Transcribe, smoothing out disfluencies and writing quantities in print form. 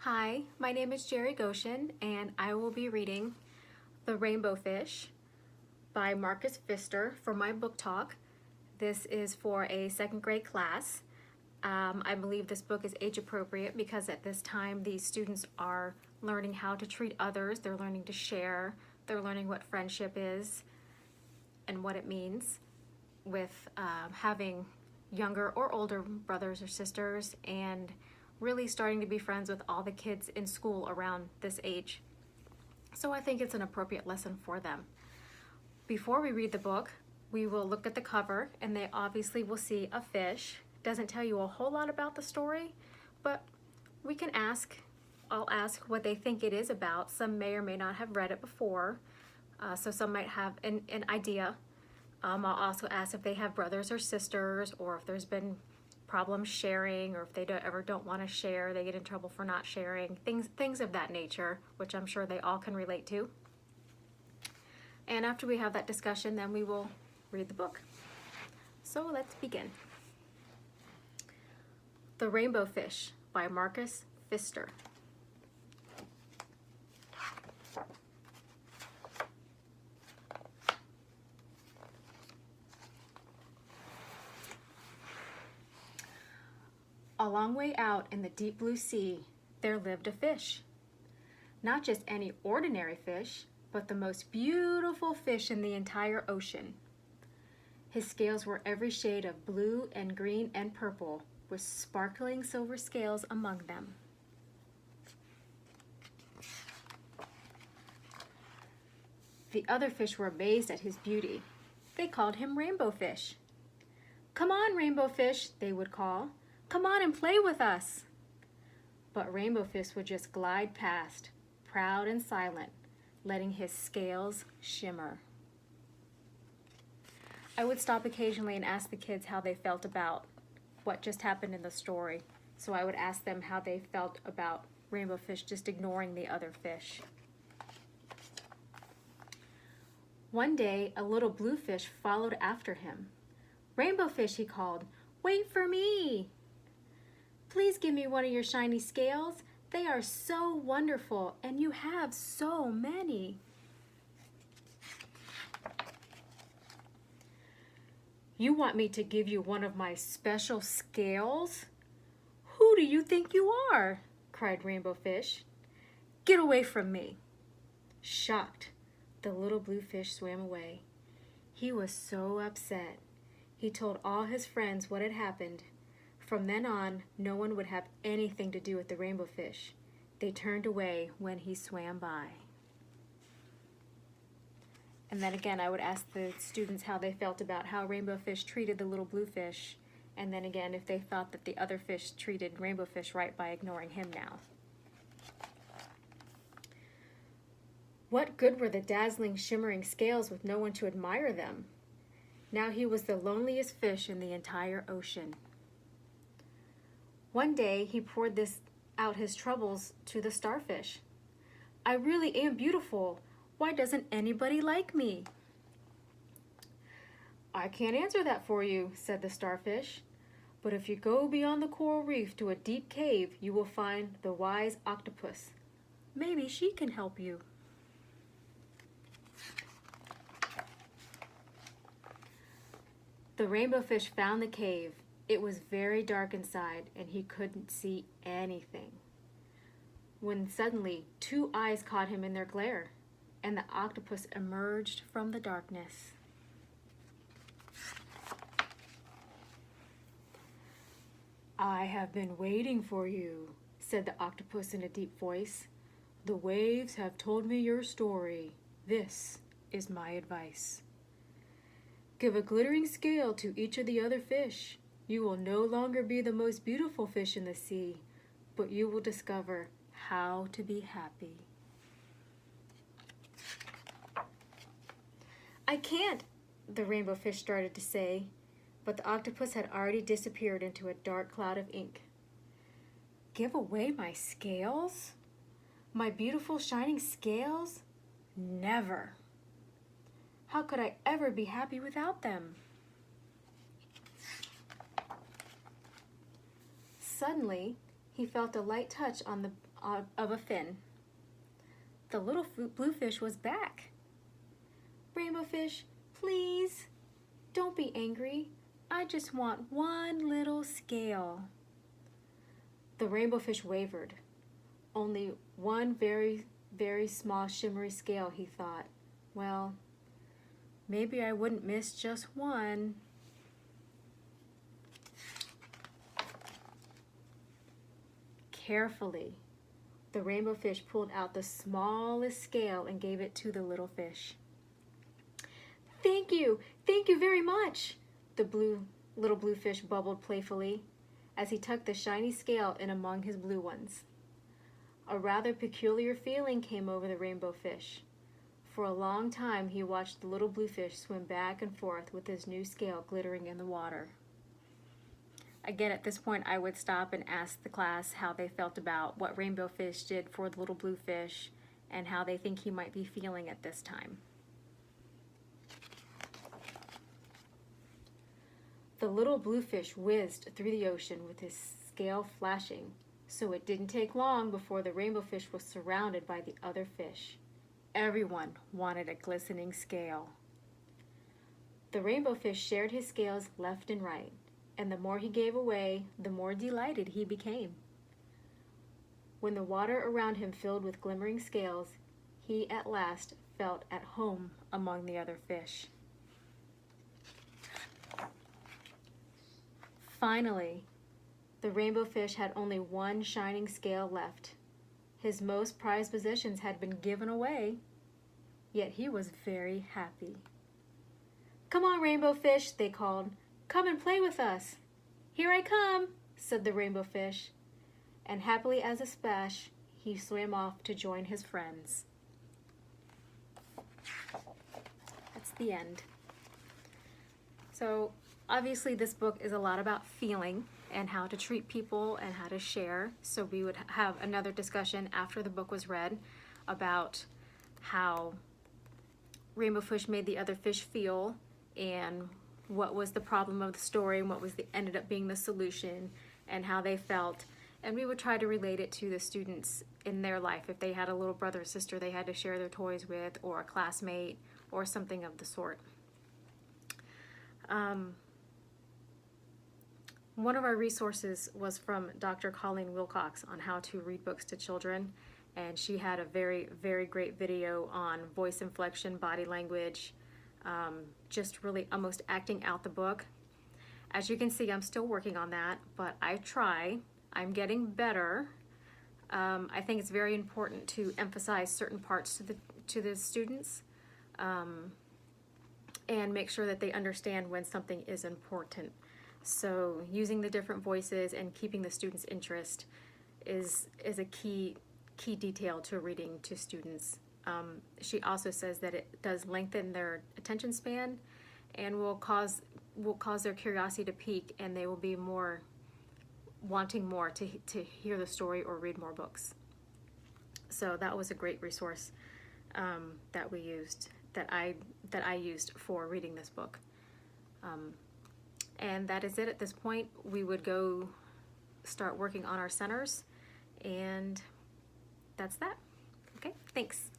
Hi, my name is Jerri Goshien, and I will be reading The Rainbow Fish by Marcus Pfister for my book talk. This is for a second grade class. I believe this book is age appropriate because at this time these students are learning how to treat others, they're learning to share, they're learning what friendship is and what it means with having younger or older brothers or sisters, and really starting to be friends with all the kids in school around this age. So I think it's an appropriate lesson for them. Before we read the book, we will look at the cover, and they obviously will see a fish. Doesn't tell you a whole lot about the story, but we can ask. I'll ask what they think it is about. Some may or may not have read it before, so some might have an idea. I'll also ask if they have brothers or sisters, or if there's been problems sharing, or if they don't want to share, they get in trouble for not sharing, things of that nature, which I'm sure they all can relate to. And after we have that discussion, then we will read the book. So let's begin. The Rainbow Fish by Marcus Pfister. A long way out in the deep blue sea, there lived a fish. Not just any ordinary fish, but the most beautiful fish in the entire ocean. His scales were every shade of blue and green and purple, with sparkling silver scales among them. The other fish were amazed at his beauty. They called him Rainbow Fish. "Come on, Rainbow Fish," they would call. "Come on and play with us." But Rainbow Fish would just glide past, proud and silent, letting his scales shimmer. I would stop occasionally and ask the kids how they felt about what just happened in the story. So I would ask them how they felt about Rainbow Fish just ignoring the other fish. One day, a little blue fish followed after him. "Rainbow Fish," he called, "wait for me. Please give me one of your shiny scales. They are so wonderful, and you have so many." "You want me to give you one of my special scales? Who do you think you are?" cried Rainbow Fish. "Get away from me." Shocked, the little blue fish swam away. He was so upset. He told all his friends what had happened. From then on, no one would have anything to do with the Rainbow Fish. They turned away when he swam by. And then again, I would ask the students how they felt about how Rainbow Fish treated the little blue fish. And then again, if they thought that the other fish treated Rainbow Fish right by ignoring him now. What good were the dazzling, shimmering scales with no one to admire them? Now he was the loneliest fish in the entire ocean. One day, he poured out his troubles to the starfish. "I really am beautiful. Why doesn't anybody like me?" "I can't answer that for you," said the starfish. "But if you go beyond the coral reef to a deep cave, you will find the wise octopus. Maybe she can help you." The Rainbow Fish found the cave. It was very dark inside, and he couldn't see anything. When suddenly, two eyes caught him in their glare, and the octopus emerged from the darkness. "I have been waiting for you," said the octopus in a deep voice. "The waves have told me your story. This is my advice. Give a glittering scale to each of the other fish. You will no longer be the most beautiful fish in the sea, but you will discover how to be happy." "I can't," the Rainbow Fish started to say, but the octopus had already disappeared into a dark cloud of ink. "Give away my scales? My beautiful shining scales? Never! How could I ever be happy without them?" Suddenly, he felt a light touch on of a fin. The little blue fish was back. Rainbow fish, please, don't be angry. I just want one little scale. The rainbow fish wavered. Only one very, very small shimmery scale, he thought. Well, maybe I wouldn't miss just one. Carefully, the rainbow fish pulled out the smallest scale and gave it to the little fish. Thank you very much, the little blue fish bubbled playfully as he tucked the shiny scale in among his blue ones. A rather peculiar feeling came over the rainbow fish. For a long time he watched the little blue fish swim back and forth with his new scale glittering in the water. Again, at this point, I would stop and ask the class how they felt about what rainbow fish did for the little blue fish and how they think he might be feeling at this time. The little blue fish whizzed through the ocean with his scale flashing, so it didn't take long before the rainbow fish was surrounded by the other fish. Everyone wanted a glistening scale. The rainbow fish shared his scales left and right, and the more he gave away, the more delighted he became. When the water around him filled with glimmering scales, he at last felt at home among the other fish. Finally, the rainbow fish had only one shining scale left. His most prized possessions had been given away, yet he was very happy. "Come on, rainbow fish," they called. "Come and play with us." "Here I come," said the rainbow fish, and happily as a splash, he swam off to join his friends. That's the end. So obviously this book is a lot about feeling and how to treat people and how to share. So we would have another discussion after the book was read about how rainbow fish made the other fish feel and what was the problem of the story and what was ended up being the solution and how they felt. And we would try to relate it to the students in their life. If they had a little brother or sister they had to share their toys with, or a classmate, or something of the sort. One of our resources was from Dr. Colleen Wilcox on how to read books to children, and she had a very, very great video on voice inflection, body language, just really almost acting out the book. As you can see, I'm still working on that, but I try. I'm getting better. I think it's very important to emphasize certain parts to the students, and make sure that they understand when something is important. So using the different voices and keeping the students' interest is a key detail to reading to students. She also says that it does lengthen their attention span and will cause their curiosity to peak, and they will be more wanting more to hear the story or read more books. So that was a great resource that we used, that I used for reading this book. And that is it at this point. We would go start working on our centers, and that's that. Okay, thanks.